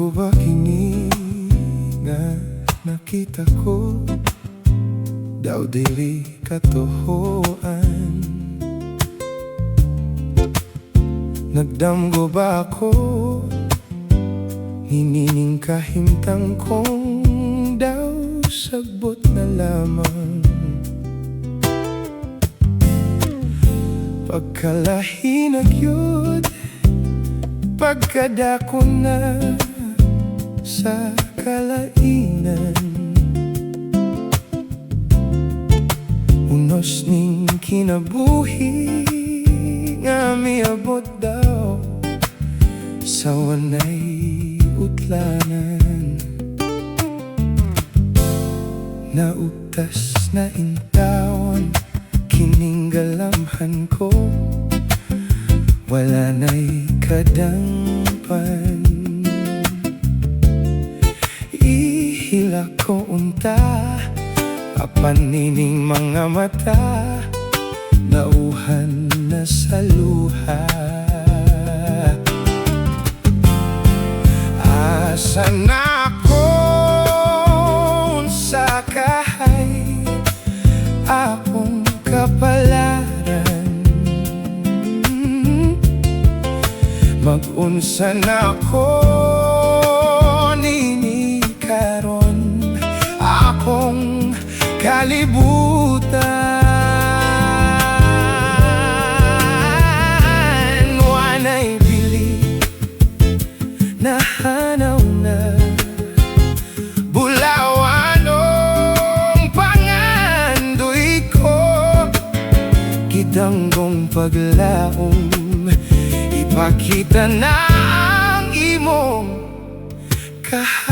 Ako ba kini nga nakita ko, daw dili katohoan? Nagdamgo ba ako, hinining kahimtang kong daw sagbot na lamang? Pagkalahi nagyod, pagkadako na sa kalainan, unos ning kinabuhi nga miabot daw sa wanay utlanan. Naugtas na intawan kining galamhan ko, wala na'y kadangpan. Ihila ko unta, kapanining mga mata, nauhan na sa luha. Asa na ako sa kahay akong kapalaran? Mag-unsa na ako nini karon, akong kalibutan. Wanay bili nahanaw na, bulawanong pangandoy ko, kidanggong paglaom, ipakita na ang imong kahapon.